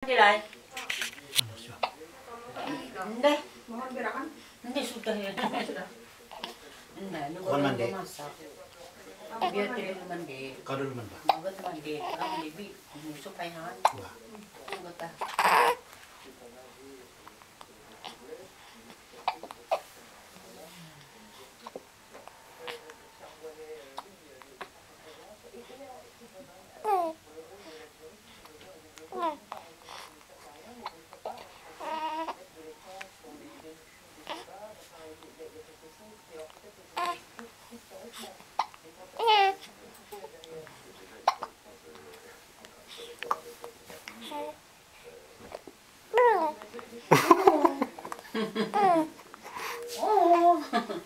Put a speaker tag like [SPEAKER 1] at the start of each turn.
[SPEAKER 1] Nilai. Hindi. Hindi, sudah ya. Hindi, nunggu
[SPEAKER 2] mandi?
[SPEAKER 1] masak. Biar tidak mandi.
[SPEAKER 2] Kau dulu man ba?
[SPEAKER 1] Magat mandi. Kamu libi. Supayahan.
[SPEAKER 2] Wah.
[SPEAKER 1] Magat ah. Oh.